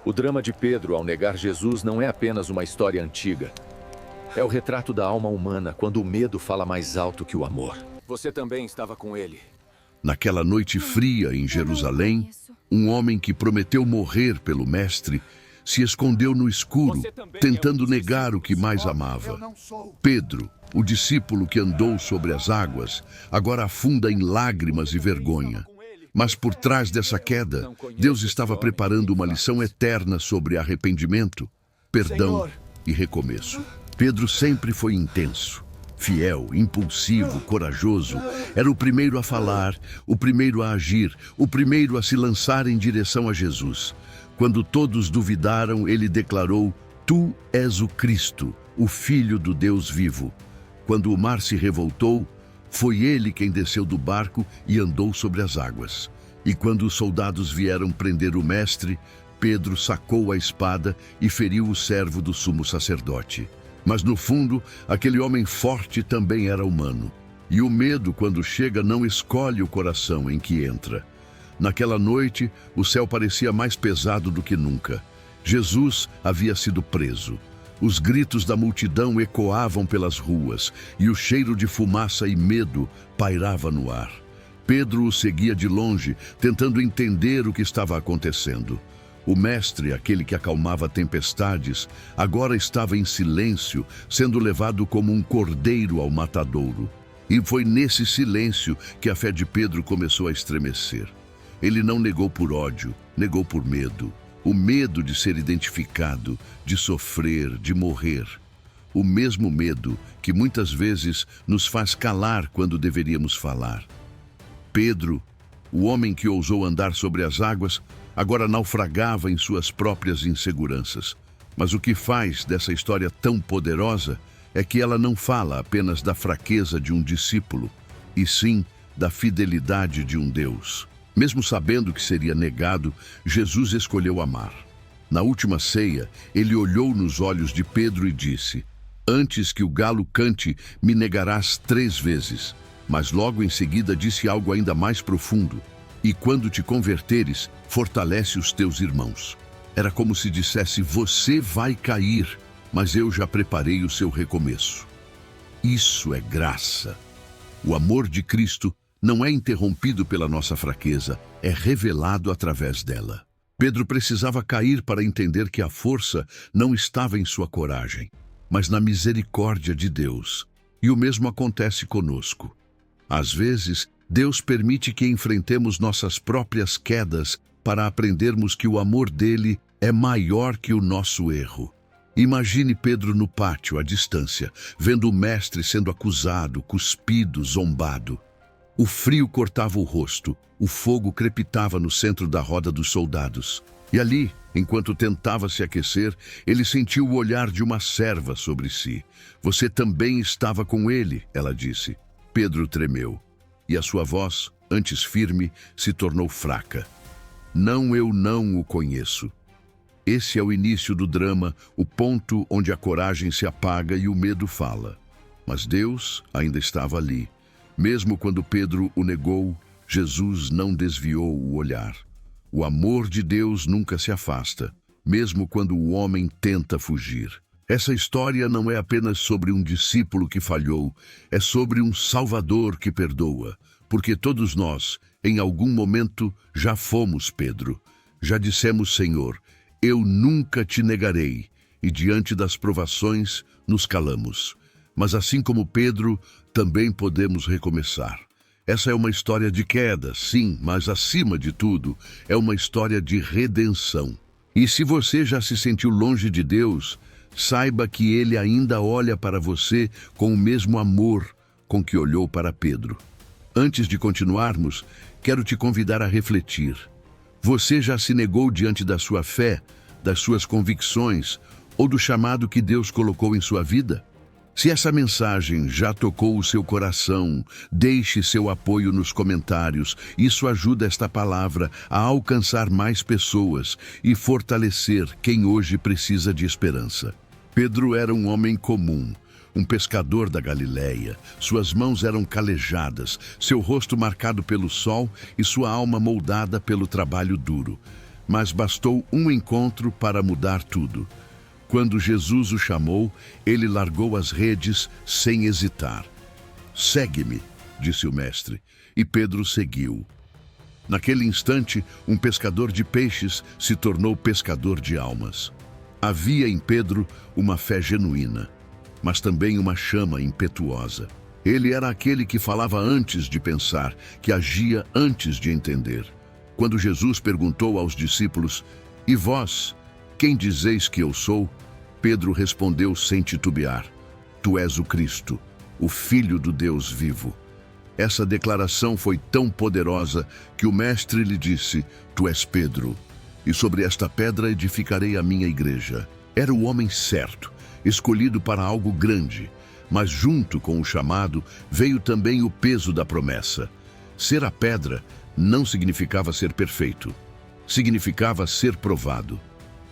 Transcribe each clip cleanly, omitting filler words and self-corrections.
O drama de Pedro ao negar Jesus não é apenas uma história antiga. É o retrato da alma humana quando o medo fala mais alto que o amor. Você também estava com ele. Naquela noite fria em Jerusalém, um homem que prometeu morrer pelo Mestre se escondeu no escuro, tentando negar o que mais amava. Pedro, o discípulo que andou sobre as águas, agora afunda em lágrimas e vergonha. Mas por trás dessa queda, Deus estava preparando uma lição eterna sobre arrependimento, perdão e recomeço. Pedro sempre foi intenso, fiel, impulsivo, corajoso. Era o primeiro a falar, o primeiro a agir, o primeiro a se lançar em direção a Jesus. Quando todos duvidaram, ele declarou: "Tu és o Cristo, o Filho do Deus vivo." Quando o mar se revoltou, foi ele quem desceu do barco e andou sobre as águas. E quando os soldados vieram prender o mestre, Pedro sacou a espada e feriu o servo do sumo sacerdote. Mas no fundo, aquele homem forte também era humano. E o medo, quando chega, não escolhe o coração em que entra. Naquela noite, o céu parecia mais pesado do que nunca. Jesus havia sido preso. Os gritos da multidão ecoavam pelas ruas e o cheiro de fumaça e medo pairava no ar. Pedro o seguia de longe, tentando entender o que estava acontecendo. O mestre, aquele que acalmava tempestades, agora estava em silêncio, sendo levado como um cordeiro ao matadouro. E foi nesse silêncio que a fé de Pedro começou a estremecer. Ele não negou por ódio, negou por medo. O medo de ser identificado, de sofrer, de morrer. O mesmo medo que muitas vezes nos faz calar quando deveríamos falar. Pedro, o homem que ousou andar sobre as águas, agora naufragava em suas próprias inseguranças. Mas o que faz dessa história tão poderosa é que ela não fala apenas da fraqueza de um discípulo, e sim da fidelidade de um Deus. Mesmo sabendo que seria negado, Jesus escolheu amar. Na última ceia, ele olhou nos olhos de Pedro e disse: "Antes que o galo cante, me negarás 3 vezes." Mas logo em seguida disse algo ainda mais profundo: "E quando te converteres, fortalece os teus irmãos." Era como se dissesse: você vai cair, mas eu já preparei o seu recomeço. Isso é graça. O amor de Cristo não é interrompido pela nossa fraqueza, é revelado através dela. Pedro precisava cair para entender que a força não estava em sua coragem, mas na misericórdia de Deus. E o mesmo acontece conosco. Às vezes, Deus permite que enfrentemos nossas próprias quedas para aprendermos que o amor dele é maior que o nosso erro. Imagine Pedro no pátio, à distância, vendo o mestre sendo acusado, cuspido, zombado. O frio cortava o rosto, o fogo crepitava no centro da roda dos soldados. E ali, enquanto tentava se aquecer, ele sentiu o olhar de uma serva sobre si. "Você também estava com ele," ela disse. Pedro tremeu, e a sua voz, antes firme, se tornou fraca. "Não, eu não o conheço." Esse é o início do drama, o ponto onde a coragem se apaga e o medo fala. Mas Deus ainda estava ali. Mesmo quando Pedro o negou, Jesus não desviou o olhar. O amor de Deus nunca se afasta, mesmo quando o homem tenta fugir. Essa história não é apenas sobre um discípulo que falhou, é sobre um Salvador que perdoa, porque todos nós, em algum momento, já fomos Pedro. Já dissemos: "Senhor, eu nunca te negarei", e diante das provações nos calamos. Mas assim como Pedro, também podemos recomeçar. Essa é uma história de queda, sim, mas acima de tudo, é uma história de redenção. E se você já se sentiu longe de Deus, saiba que Ele ainda olha para você com o mesmo amor com que olhou para Pedro. Antes de continuarmos, quero te convidar a refletir. Você já se negou diante da sua fé, das suas convicções ou do chamado que Deus colocou em sua vida? Se essa mensagem já tocou o seu coração, deixe seu apoio nos comentários. Isso ajuda esta palavra a alcançar mais pessoas e fortalecer quem hoje precisa de esperança. Pedro era um homem comum, um pescador da Galileia. Suas mãos eram calejadas, seu rosto marcado pelo sol e sua alma moldada pelo trabalho duro. mas bastou um encontro para mudar tudo. Quando Jesus o chamou, ele largou as redes sem hesitar. "Segue-me", disse o mestre, e Pedro seguiu. Naquele instante, um pescador de peixes se tornou pescador de almas. Havia em Pedro uma fé genuína, mas também uma chama impetuosa. Ele era aquele que falava antes de pensar, que agia antes de entender. Quando Jesus perguntou aos discípulos: "E vós, quem dizeis que eu sou?", Pedro respondeu sem titubear: "Tu és o Cristo, o Filho do Deus vivo." Essa declaração foi tão poderosa que o mestre lhe disse: "Tu és Pedro, e sobre esta pedra edificarei a minha igreja." Era o homem certo, escolhido para algo grande, mas junto com o chamado veio também o peso da promessa. Ser a pedra não significava ser perfeito, significava ser provado.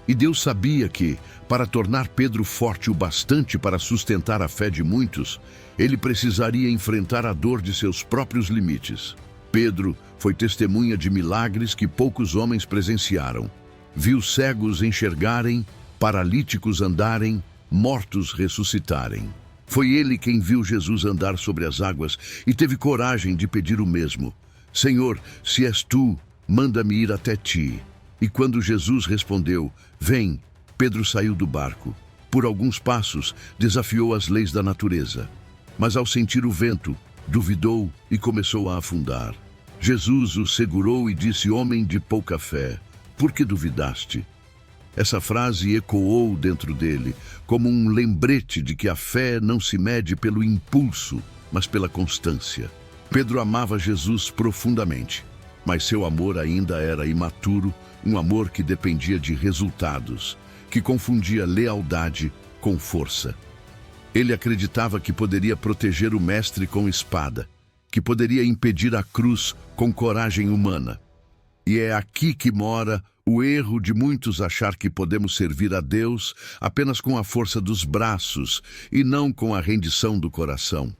E Deus sabia que, para tornar Pedro forte o bastante para sustentar a fé de muitos, ele precisaria enfrentar a dor de seus próprios limites. Pedro foi testemunha de milagres que poucos homens presenciaram. Viu cegos enxergarem, paralíticos andarem, mortos ressuscitarem. Foi ele quem viu Jesus andar sobre as águas e teve coragem de pedir o mesmo: "Senhor, se és tu, manda-me ir até ti." E quando Jesus respondeu: "Vem", Pedro saiu do barco. Por alguns passos, desafiou as leis da natureza. Mas ao sentir o vento, duvidou e começou a afundar. Jesus o segurou e disse: "Homem de pouca fé, por que duvidaste?" Essa frase ecoou dentro dele, como um lembrete de que a fé não se mede pelo impulso, mas pela constância. Pedro amava Jesus profundamente, mas seu amor ainda era imaturo, um amor que dependia de resultados, que confundia lealdade com força. Ele acreditava que poderia proteger o mestre com espada, que poderia impedir a cruz com coragem humana. E é aqui que mora o erro de muitos achar que podemos servir a Deus apenas com a força dos braços e não com a rendição do coração.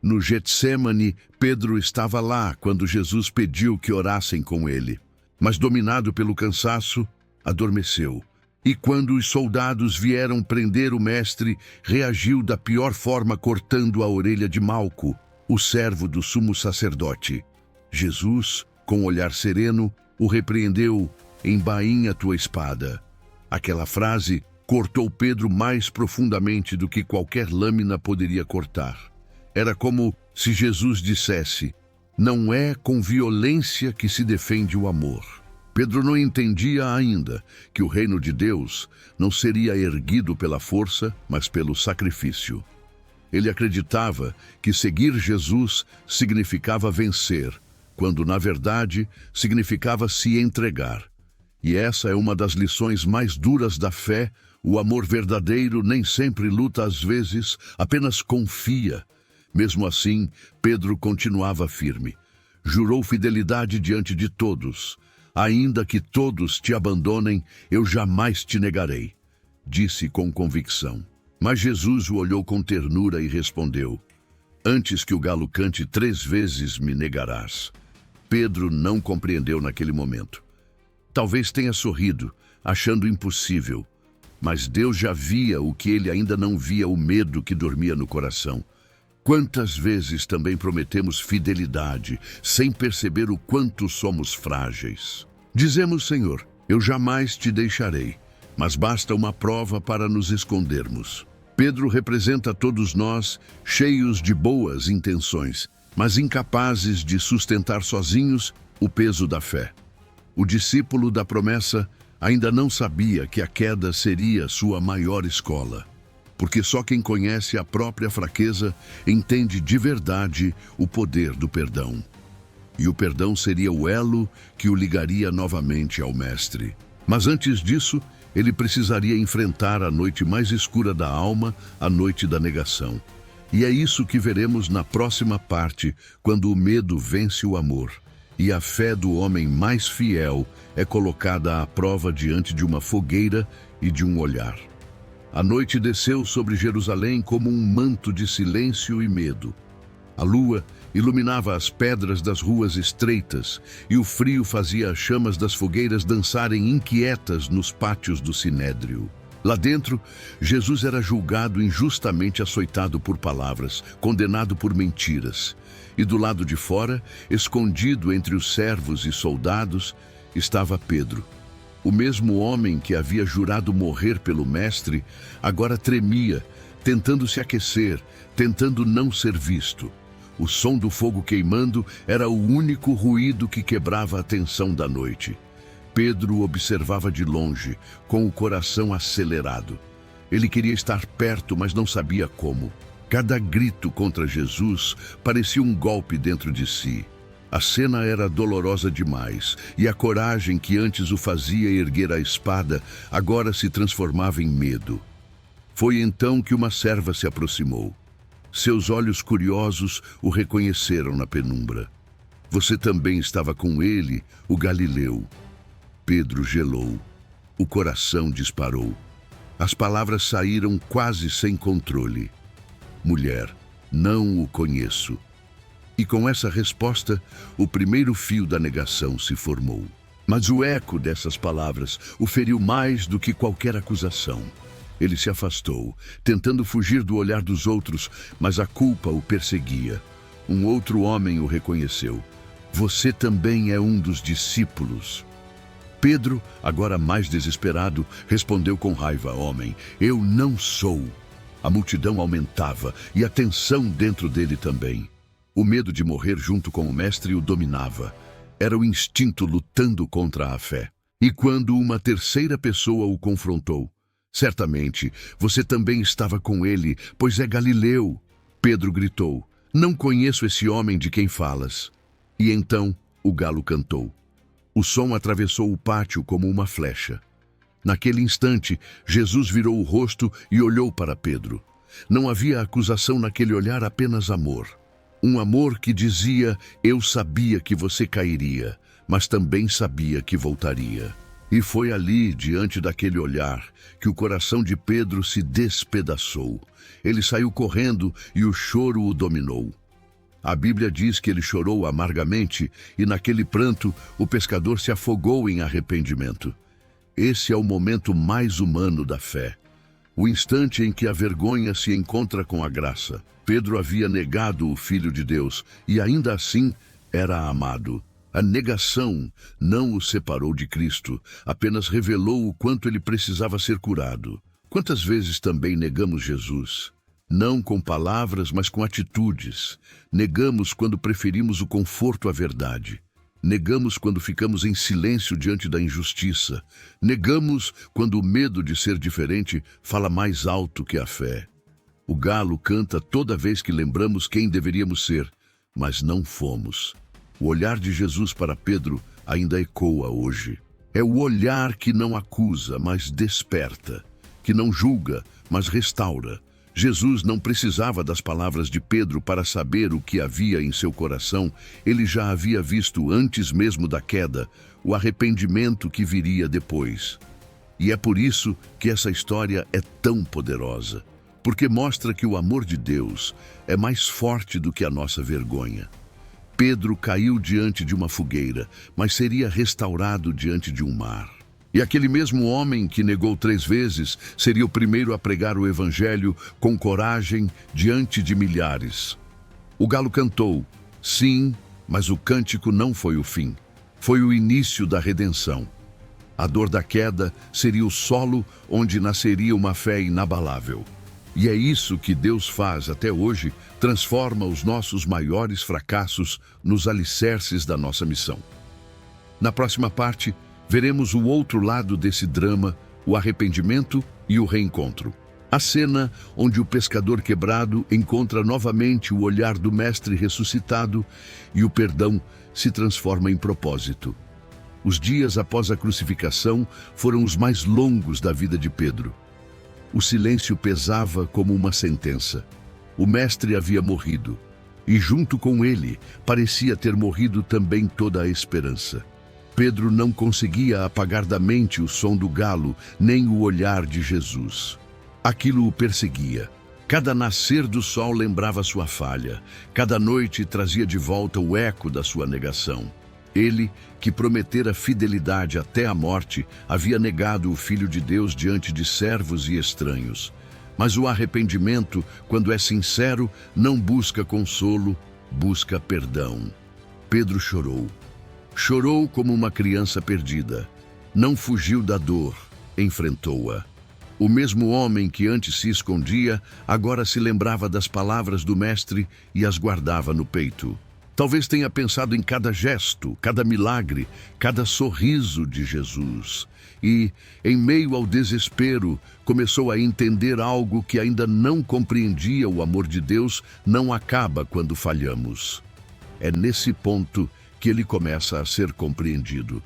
No Getsêmani, Pedro estava lá quando Jesus pediu que orassem com ele. Mas, dominado pelo cansaço, adormeceu. E quando os soldados vieram prender o mestre, reagiu da pior forma, cortando a orelha de Malco, o servo do sumo sacerdote. Jesus, com olhar sereno, o repreendeu: "Embainha tua espada." Aquela frase cortou Pedro mais profundamente do que qualquer lâmina poderia cortar. Era como se Jesus dissesse: "Não é com violência que se defende o amor." Pedro não entendia ainda que o reino de Deus não seria erguido pela força, mas pelo sacrifício. Ele acreditava que seguir Jesus significava vencer, quando, na verdade, significava se entregar. E essa é uma das lições mais duras da fé. O amor verdadeiro nem sempre luta, às vezes apenas confia. Mesmo assim, Pedro continuava firme. Jurou fidelidade diante de todos. "Ainda que todos te abandonem, eu jamais te negarei", disse com convicção. Mas Jesus o olhou com ternura e respondeu: "Antes que o galo cante 3 vezes, me negarás." Pedro não compreendeu naquele momento. Talvez tenha sorrido, achando impossível, mas Deus já via o que ele ainda não via: o medo que dormia no coração. Quantas vezes também prometemos fidelidade, sem perceber o quanto somos frágeis? Dizemos: "Senhor, eu jamais te deixarei", mas basta uma prova para nos escondermos. Pedro representa todos nós, cheios de boas intenções, mas incapazes de sustentar sozinhos o peso da fé. O discípulo da promessa ainda não sabia que a queda seria sua maior escola, porque só quem conhece a própria fraqueza entende de verdade o poder do perdão. E o perdão seria o elo que o ligaria novamente ao Mestre. Mas antes disso, ele precisaria enfrentar a noite mais escura da alma, a noite da negação. E é isso que veremos na próxima parte, quando o medo vence o amor e a fé do homem mais fiel é colocada à prova diante de uma fogueira e de um olhar. A noite desceu sobre Jerusalém como um manto de silêncio e medo. A lua, iluminava as pedras das ruas estreitas, e o frio fazia as chamas das fogueiras dançarem inquietas nos pátios do Sinédrio. Lá dentro, Jesus era julgado injustamente açoitado por palavras, condenado por mentiras. E do lado de fora, escondido entre os servos e soldados, estava Pedro. O mesmo homem que havia jurado morrer pelo Mestre, agora tremia, tentando se aquecer, tentando não ser visto. O som do fogo queimando era o único ruído que quebrava a tensão da noite. Pedro observava de longe, com o coração acelerado. Ele queria estar perto, mas não sabia como. Cada grito contra Jesus parecia um golpe dentro de si. A cena era dolorosa demais, e a coragem que antes o fazia erguer a espada, agora se transformava em medo. Foi então que uma serva se aproximou. Seus olhos curiosos o reconheceram na penumbra. Você também estava com ele, o Galileu. Pedro gelou. O coração disparou. As palavras saíram quase sem controle. Mulher, não o conheço. E com essa resposta, o primeiro fio da negação se formou. Mas o eco dessas palavras o feriu mais do que qualquer acusação. Ele se afastou, tentando fugir do olhar dos outros, mas a culpa o perseguia. Um outro homem o reconheceu. Você também é um dos discípulos. Pedro, agora mais desesperado, respondeu com raiva: homem, eu não sou. A multidão aumentava e a tensão dentro dele também. O medo de morrer junto com o mestre o dominava. Era o instinto lutando contra a fé. E quando uma terceira pessoa o confrontou: certamente, você também estava com ele, pois é Galileu. Pedro gritou: não conheço esse homem de quem falas. E então o galo cantou. O som atravessou o pátio como uma flecha. Naquele instante, Jesus virou o rosto e olhou para Pedro. Não havia acusação naquele olhar, apenas amor. Um amor que dizia: eu sabia que você cairia, mas também sabia que voltaria. E foi ali, diante daquele olhar, que o coração de Pedro se despedaçou. Ele saiu correndo e o choro o dominou. A Bíblia diz que ele chorou amargamente e naquele pranto o pescador se afogou em arrependimento. Esse é o momento mais humano da fé. O instante em que a vergonha se encontra com a graça. Pedro havia negado o Filho de Deus e ainda assim era amado. A negação não o separou de Cristo, apenas revelou o quanto ele precisava ser curado. Quantas vezes também negamos Jesus? Não com palavras, mas com atitudes. Negamos quando preferimos o conforto à verdade. Negamos quando ficamos em silêncio diante da injustiça. Negamos quando o medo de ser diferente fala mais alto que a fé. O galo canta toda vez que lembramos quem deveríamos ser, mas não fomos. O olhar de Jesus para Pedro ainda ecoa hoje. É o olhar que não acusa, mas desperta, que não julga, mas restaura. Jesus não precisava das palavras de Pedro para saber o que havia em seu coração. Ele já havia visto, antes mesmo da queda, o arrependimento que viria depois. E é por isso que essa história é tão poderosa, porque mostra que o amor de Deus é mais forte do que a nossa vergonha. Pedro caiu diante de uma fogueira, mas seria restaurado diante de um mar. E aquele mesmo homem que negou 3 vezes seria o primeiro a pregar o evangelho com coragem diante de milhares. O galo cantou, sim, mas o cântico não foi o fim. Foi o início da redenção. A dor da queda seria o solo onde nasceria uma fé inabalável. E é isso que Deus faz até hoje, transforma os nossos maiores fracassos nos alicerces da nossa missão. Na próxima parte, veremos o outro lado desse drama, o arrependimento e o reencontro. A cena onde o pescador quebrado encontra novamente o olhar do mestre ressuscitado e o perdão se transforma em propósito. Os dias após a crucificação foram os mais longos da vida de Pedro. O silêncio pesava como uma sentença. O mestre havia morrido, e junto com ele parecia ter morrido também toda a esperança. Pedro não conseguia apagar da mente o som do galo, nem o olhar de Jesus. Aquilo o perseguia. Cada nascer do sol lembrava sua falha. Cada noite trazia de volta o eco da sua negação. Ele, que prometera fidelidade até a morte, havia negado o Filho de Deus diante de servos e estranhos. Mas o arrependimento, quando é sincero, não busca consolo, busca perdão. Pedro chorou. Chorou como uma criança perdida. Não fugiu da dor, enfrentou-a. O mesmo homem que antes se escondia, agora se lembrava das palavras do Mestre e as guardava no peito. Talvez tenha pensado em cada gesto, cada milagre, cada sorriso de Jesus. E, em meio ao desespero, começou a entender algo que ainda não compreendia: o amor de Deus não acaba quando falhamos. É nesse ponto que ele começa a ser compreendido.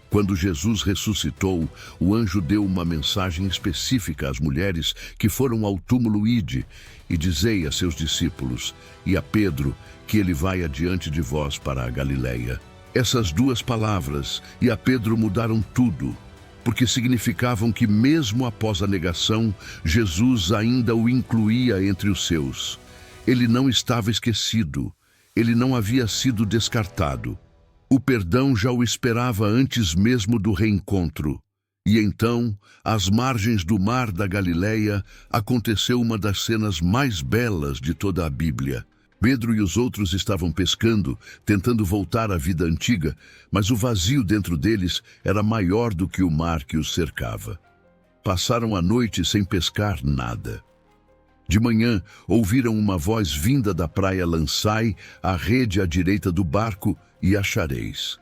Quando Jesus ressuscitou, o anjo deu uma mensagem específica às mulheres que foram ao túmulo: ide e dizei a seus discípulos e a Pedro que ele vai adiante de vós para a Galileia. Essas duas palavras, e a Pedro, mudaram tudo, porque significavam que mesmo após a negação, Jesus ainda o incluía entre os seus. Ele não estava esquecido, ele não havia sido descartado. O perdão já o esperava antes mesmo do reencontro. E então, às margens do mar da Galileia, aconteceu uma das cenas mais belas de toda a Bíblia. Pedro e os outros estavam pescando, tentando voltar à vida antiga, mas o vazio dentro deles era maior do que o mar que os cercava. Passaram a noite sem pescar nada. De manhã, ouviram uma voz vinda da praia: lançai a rede à direita do barco e achareis.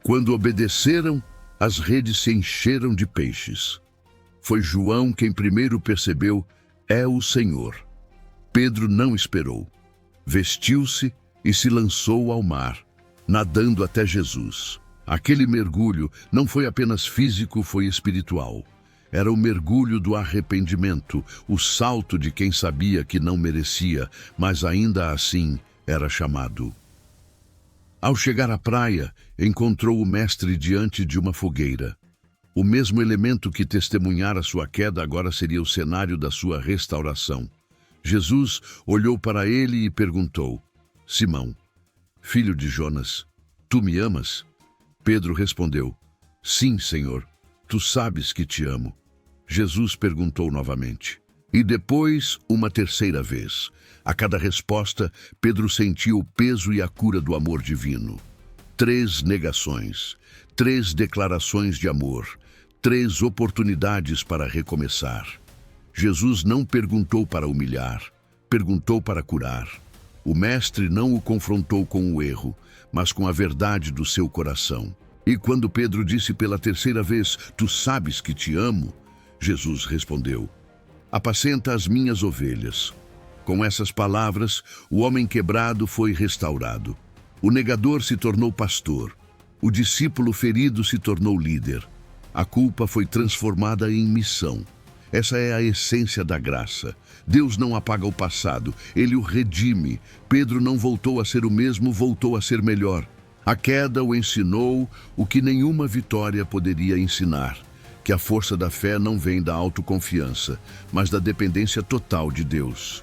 Quando obedeceram, as redes se encheram de peixes. Foi João quem primeiro percebeu: é o Senhor. Pedro não esperou. Vestiu-se e se lançou ao mar, nadando até Jesus. Aquele mergulho não foi apenas físico, foi espiritual. Era o mergulho do arrependimento, o salto de quem sabia que não merecia, mas ainda assim era chamado. Ao chegar à praia, encontrou o Mestre diante de uma fogueira. O mesmo elemento que testemunhara sua queda agora seria o cenário da sua restauração. Jesus olhou para ele e perguntou: Simão, filho de Jonas, tu me amas? Pedro respondeu: sim, Senhor, tu sabes que te amo. Jesus perguntou novamente, e depois uma terceira vez. A cada resposta, Pedro sentiu o peso e a cura do amor divino. 3 negações, 3 declarações de amor, 3 oportunidades para recomeçar. Jesus não perguntou para humilhar, perguntou para curar. O Mestre não o confrontou com o erro, mas com a verdade do seu coração. E quando Pedro disse pela terceira vez: tu sabes que te amo, Jesus respondeu: apacenta as minhas ovelhas. Com essas palavras, o homem quebrado foi restaurado. O negador se tornou pastor. O discípulo ferido se tornou líder. A culpa foi transformada em missão. Essa é a essência da graça. Deus não apaga o passado, Ele o redime. Pedro não voltou a ser o mesmo, voltou a ser melhor. A queda o ensinou o que nenhuma vitória poderia ensinar: que a força da fé não vem da autoconfiança, mas da dependência total de Deus.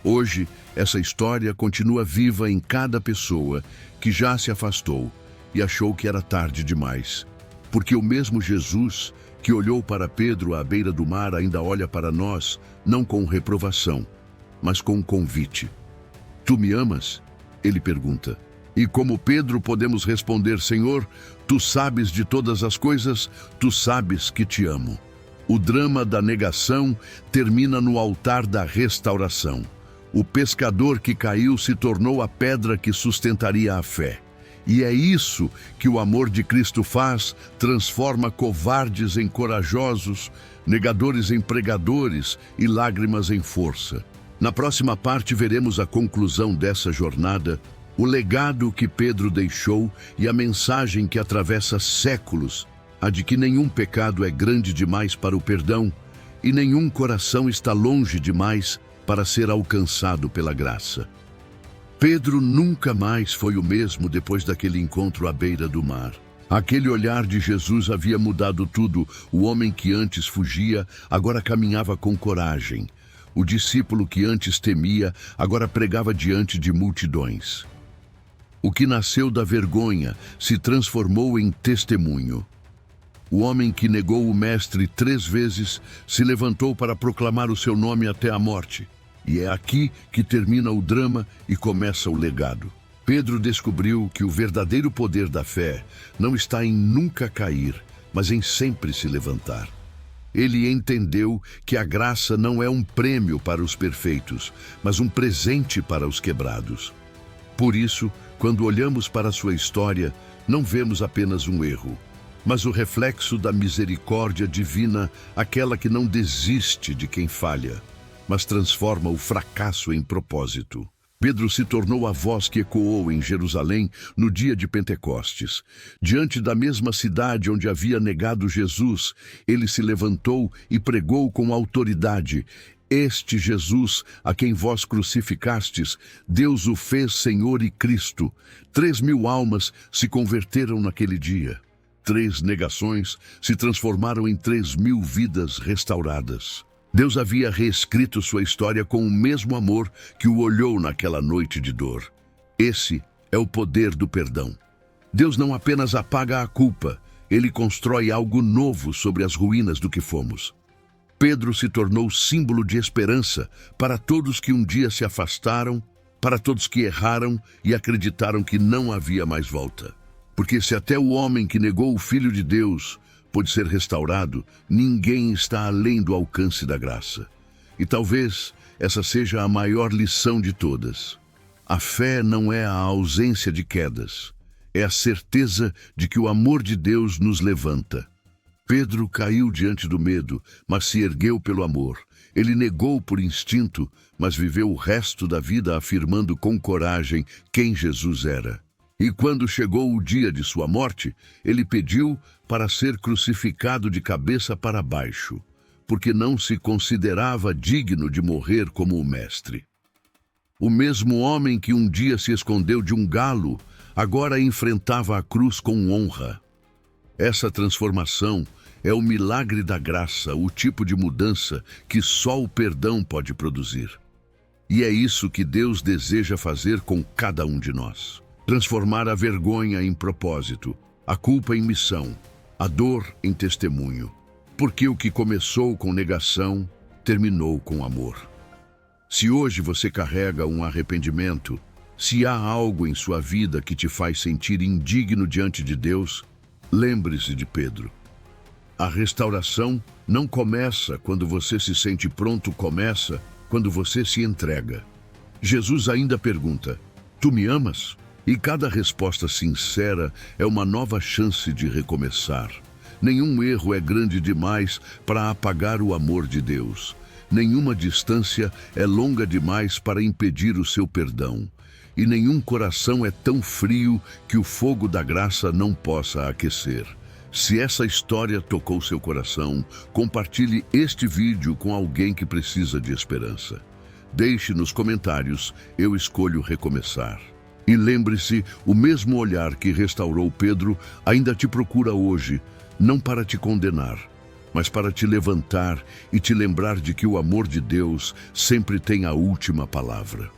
Hoje, essa história continua viva em cada pessoa que já se afastou e achou que era tarde demais. Porque o mesmo Jesus que olhou para Pedro à beira do mar ainda olha para nós, não com reprovação, mas com um convite. Tu me amas? Ele pergunta. E como Pedro podemos responder: Senhor, tu sabes de todas as coisas, tu sabes que te amo. O drama da negação termina no altar da restauração. O pescador que caiu se tornou a pedra que sustentaria a fé. E é isso que o amor de Cristo faz: transforma covardes em corajosos, negadores em pregadores e lágrimas em força. Na próxima parte veremos a conclusão dessa jornada, o legado que Pedro deixou e a mensagem que atravessa séculos, a de que nenhum pecado é grande demais para o perdão e nenhum coração está longe demais para ser alcançado pela graça. Pedro nunca mais foi o mesmo depois daquele encontro à beira do mar. Aquele olhar de Jesus havia mudado tudo. O homem que antes fugia, agora caminhava com coragem. O discípulo que antes temia, agora pregava diante de multidões. O que nasceu da vergonha se transformou em testemunho. O homem que negou o Mestre 3 vezes se levantou para proclamar o seu nome até a morte. E é aqui que termina o drama e começa o legado. Pedro descobriu que o verdadeiro poder da fé não está em nunca cair, mas em sempre se levantar. Ele entendeu que a graça não é um prêmio para os perfeitos, mas um presente para os quebrados. Por isso, quando olhamos para sua história, não vemos apenas um erro, mas o reflexo da misericórdia divina, aquela que não desiste de quem falha, mas transforma o fracasso em propósito. Pedro se tornou a voz que ecoou em Jerusalém no dia de Pentecostes. Diante da mesma cidade onde havia negado Jesus, ele se levantou e pregou com autoridade: "Este Jesus, a quem vós crucificastes, Deus o fez Senhor e Cristo." 3.000 almas se converteram naquele dia. 3 negações se transformaram em 3.000 vidas restauradas. Deus havia reescrito sua história com o mesmo amor que o olhou naquela noite de dor. Esse é o poder do perdão. Deus não apenas apaga a culpa, ele constrói algo novo sobre as ruínas do que fomos. Pedro se tornou símbolo de esperança para todos que um dia se afastaram, para todos que erraram e acreditaram que não havia mais volta. Porque se até o homem que negou o Filho de Deus pode ser restaurado, ninguém está além do alcance da graça. E talvez essa seja a maior lição de todas. A fé não é a ausência de quedas, é a certeza de que o amor de Deus nos levanta. Pedro caiu diante do medo, mas se ergueu pelo amor. Ele negou por instinto, mas viveu o resto da vida afirmando com coragem quem Jesus era. E quando chegou o dia de sua morte, ele pediu para ser crucificado de cabeça para baixo, porque não se considerava digno de morrer como o Mestre. O mesmo homem que um dia se escondeu de um galo, agora enfrentava a cruz com honra. Essa transformação é o milagre da graça, o tipo de mudança que só o perdão pode produzir. E é isso que Deus deseja fazer com cada um de nós. Transformar a vergonha em propósito, a culpa em missão, a dor em testemunho. Porque o que começou com negação, terminou com amor. Se hoje você carrega um arrependimento, se há algo em sua vida que te faz sentir indigno diante de Deus, lembre-se de Pedro. A restauração não começa quando você se sente pronto, começa quando você se entrega. Jesus ainda pergunta: "Tu me amas?" E cada resposta sincera é uma nova chance de recomeçar. Nenhum erro é grande demais para apagar o amor de Deus. Nenhuma distância é longa demais para impedir o seu perdão. E nenhum coração é tão frio que o fogo da graça não possa aquecer. Se essa história tocou seu coração, compartilhe este vídeo com alguém que precisa de esperança. Deixe nos comentários: "Eu escolho recomeçar." E lembre-se, o mesmo olhar que restaurou Pedro ainda te procura hoje, não para te condenar, mas para te levantar e te lembrar de que o amor de Deus sempre tem a última palavra.